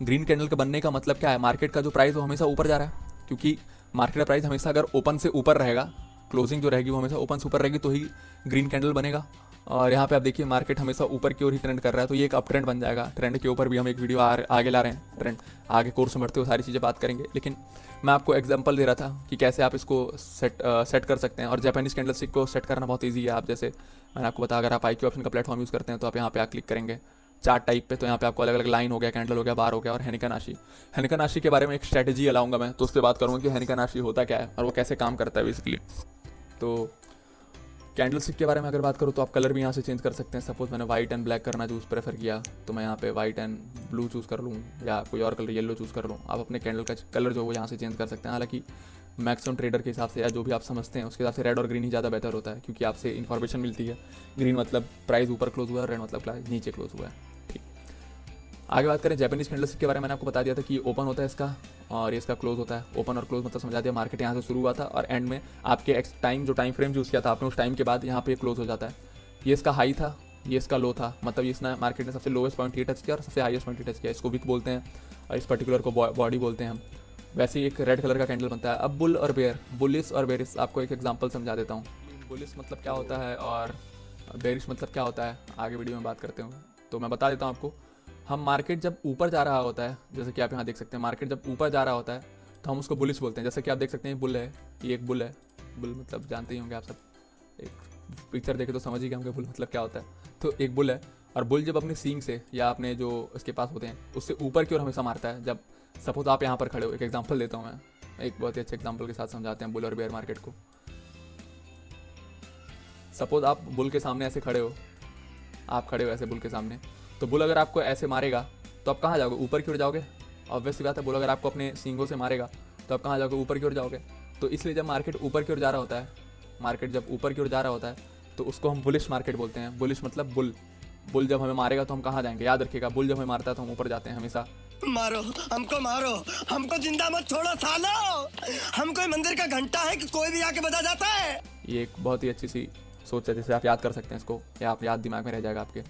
ग्रीन कैंडल के बनने का मतलब क्या है, मार्केट का जो प्राइस वो हमेशा ऊपर जा रहा है, क्योंकि मार्केट का प्राइस हमेशा अगर ओपन से ऊपर रहेगा, क्लोजिंग जो रहेगी वो हमेशा ओपन से ऊपर रहेगी तो ही ग्रीन कैंडल बनेगा। और यहाँ पे आप देखिए मार्केट हमेशा ऊपर की ओर ही ट्रेंड कर रहा है, तो ये एक अप ट्रेंड बन जाएगा। ट्रेंड के ऊपर भी हम एक वीडियो आगे ला रहे हैं, ट्रेंड आगे कोर्स में बढ़ते हुए सारी चीज़ें बात करेंगे, लेकिन मैं आपको एग्जांपल दे रहा था कि कैसे आप इसको सेट कर सकते हैं। और जापानीज कैंडलस्टिक को सेट करना बहुत ईजी है। आप जैसे मैंने आपको बताया, अगर आप IQ ऑप्शन का प्लेटफॉर्म यूज़ करते हैं तो आप यहाँ पे क्लिक करेंगे चार्ट टाइप पे, तो यहाँ पे आपको अलग अलग लाइन हो गया, कैंडल हो गया, बार हो गया, और हेनिकन आशी। हेनिकन आशी के बारे में एक स्ट्रैटेजी लाऊंगा मैं, तो उससे बात करूँगा कि हेनिकन आशी होता क्या है और वो कैसे काम करता है बेसिकली। तो कैंडलस्टिक के बारे में अगर बात करूँ तो आप कलर भी यहाँ से चेंज कर सकते हैं। सपोज मैंने वाइट एंड ब्लैक करना चूज़ प्रेफर किया, तो मैं यहाँ पे वाइट एंड ब्लू चूज़ कर लूँ या कोई और कलर येलो चूज़ कर लूँ। आप अपने कैंडल का कलर जो है वो यहाँ से चेंज कर सकते हैं। हालांकि मैक्सिमम ट्रेडर के हिसाब से या जो भी आप समझते हैं उसके हिसाब से रेड और ग्रीन ही ज़्यादा बेहतर होता है, क्योंकि आपसे इन्फॉर्मेशन मिलती है। ग्रीन मतलब प्राइस ऊपर क्लोज हुआ है, रेड मतलब प्राइस नीचे क्लोज हुआ है। ठीक, आगे बात करें जापानीज कैंडलस्टिक के बारे में। मैंने आपको बता दिया था कि ओपन होता है इसका और ये इसका क्लोज होता है। ओपन और क्लोज मतलब समझा दिया, मार्केट यहाँ से शुरू हुआ था और एंड में आपके टाइम जो टाइम फ्रेम यूज़ किया था आपने, उस टाइम के बाद यहाँ पे क्लोज हो जाता है। ये इसका हाई था, ये इसका लो था, मतलब इसने मार्केट ने सबसे लोवेस्ट पॉइंट ये टच किया और सबसे हाईएस्ट पॉइंट टच किया। इसको विक बोलते हैं और इस पर्टिकुलर को बॉडी बोलते हैं हम। वैसे ही एक रेड कलर का कैंडल बनता है। अब बुल और बेयर, बुलिस और बेरिस, आपको एक एग्जांपल समझा देता हूँ। बुलिस मतलब क्या होता है और बेरिस मतलब क्या होता है, आगे वीडियो में बात करते हैं। तो मैं बता देता हूँ आपको। हम मार्केट जब ऊपर जा रहा होता है, जैसे कि आप यहाँ देख सकते हैं, मार्केट जब ऊपर जा रहा होता है तो हम उसको बुलिश बोलते हैं। जैसे कि आप देख सकते हैं बुल है, ये एक बुल है। बुल मतलब जानते ही होंगे आप सब, एक पिक्चर देखे तो समझ ही गए होंगे बुल मतलब क्या होता है। तो एक बुल है, और बुल जब अपने सींग से या अपने जो उसके पास होते हैं उससे ऊपर की ओर हमेशा मारता है। जब सपोज आप यहाँ पर खड़े हो, एक एग्जाम्पल देता हूँ मैं, एक बहुत ही अच्छे एग्जाम्पल के साथ समझाते हैं बुल और बेयर मार्केट को। सपोज आप बुल के सामने ऐसे खड़े हो, आप खड़े हो ऐसे बुल के सामने, तो बुल अगर आपको ऐसे मारेगा तो आप कहाँ जाओगे, ऊपर की ओर जाओगे। ऑब्वियस सी बात है, बुल अगर आपको अपने सींगों से मारेगा तो आप कहाँ जाओगे, ऊपर की ओर जाओगे। तो इसलिए जब मार्केट ऊपर की ओर जा रहा होता है, मार्केट जब ऊपर की ओर जा रहा होता है तो उसको हम बुलिश मार्केट बोलते हैं। बुलिश मतलब बुल। बुल जब हमें मारेगा तो हम कहाँ जाएंगे, याद रखिएगा, बुल जब हमें मारता है तो हम ऊपर जाते हैं हमेशा। मारो, हमको जिंदा मत छोड़ो सालो। हम कोई मंदिर का घंटा है कि कोई भी आके बजा जाता है। ये एक बहुत ही अच्छी सी सोच है, जिसे आप याद कर सकते हैं इसको, या आप याद दिमाग में रह जाएगा आपके।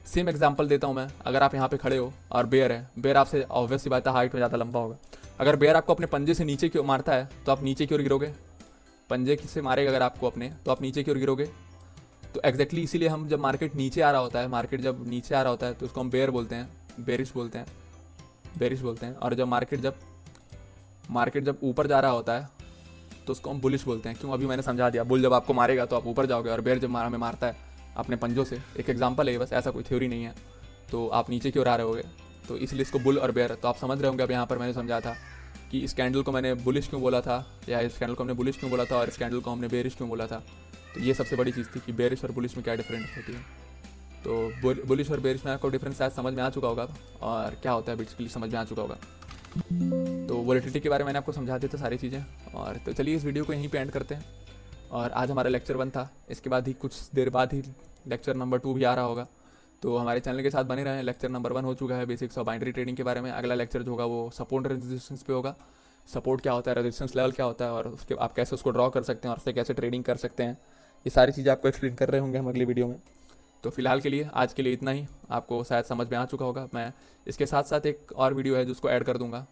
सेम एग्जांपल देता हूँ मैं। अगर आप यहाँ पे खड़े हो और बेयर है, बेयर आपसे ऑब्वियस सी बात है हाइट में ज़्यादा लंबा होगा। अगर बेयर आपको अपने पंजे से नीचे की ओर मारता है तो आप नीचे की ओर गिरोगे। पंजे से मारेगा अगर आपको अपने, तो आप नीचे की ओर गिरोगे। तो एग्जैक्टली इसीलिए हम जब मार्केट नीचे आ रहा होता है, मार्केट जब नीचे आ रहा होता है तो उसको हम बेयर बोलते हैं, बेरिश बोलते हैं, बेरिश बोलते हैं। और जब मार्केट जब ऊपर जा रहा होता है तो उसको हम बुलिश बोलते हैं। क्यों, अभी मैंने समझा दिया। बुल जब आपको मारेगा तो आप ऊपर जाओगे, और बेयर जब हमें मारता है अपने पंजों से, एक एग्जांपल है बस, ऐसा कोई थ्योरी नहीं है, तो आप नीचे की ओर आ रहे होगे। तो इसलिए इसको बुल और बेयर, तो आप समझ रहे होंगे अब यहाँ पर मैंने समझा था कि इस कैंडल को मैंने बुलिश क्यों बोला था, या इस कैंडल को हमने बुलिश क्यों बोला था, और इस कैंडल को हमने बेरिश क्यों बोला था। तो ये सबसे बड़ी चीज़ थी कि बेरिश और बुलिश में क्या डिफरेंस होती है। तो बुलिश और बेरिश में आपको डिफरेंस शायद समझ में आ चुका होगा, और क्या होता है बेसिकली समझ में आ चुका होगा। तो वोलेटिलिटी के बारे में मैंने आपको समझा दी थी सारी चीज़ें। और तो चलिए इस वीडियो को यहीं पे एंड करते हैं। और आज हमारा लेक्चर 1 था, इसके बाद ही कुछ देर बाद ही लेक्चर नंबर 2 भी आ रहा होगा। तो हमारे चैनल के साथ बने रहें। लेक्चर नंबर 1 हो चुका है, बेसिक्स ऑफ बाइनरी ट्रेडिंग के बारे में। अगला लेक्चर जो होगा वो सपोर्ट रेजिस्टेंस पे होगा। सपोर्ट क्या होता है, रेजिस्टेंस लेवल क्या होता है, और उसके आप कैसे उसको ड्रॉ कर सकते हैं और उससे कैसे ट्रेडिंग कर सकते हैं, ये सारी चीज़ें आपको एक्सप्लेन कर रहे होंगे हम अगली वीडियो में। तो फिलहाल के लिए, आज के लिए इतना ही। आपको शायद समझ में आ चुका होगा। मैं इसके साथ साथ एक और वीडियो है जिसको ऐड कर दूँगा।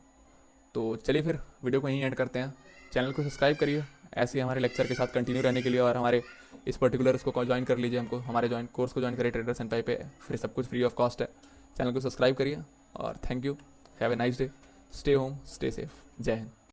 तो चलिए फिर वीडियो को यहीं एंड करते हैं। चैनल को सब्सक्राइब करिए ऐसे ही हमारे लेक्चर के साथ कंटिन्यू रहने के लिए, और हमारे इस पर्टिकुलर इसको ज्वाइन कर लीजिए, हमको हमारे कोर्स को ज्वाइन करिए ट्रेडर्स एंड पाई पे, फिर सब कुछ फ्री ऑफ कॉस्ट है। चैनल को सब्सक्राइब करिए और thank you. Have a nice day, stay home, stay safe, जय हिंद।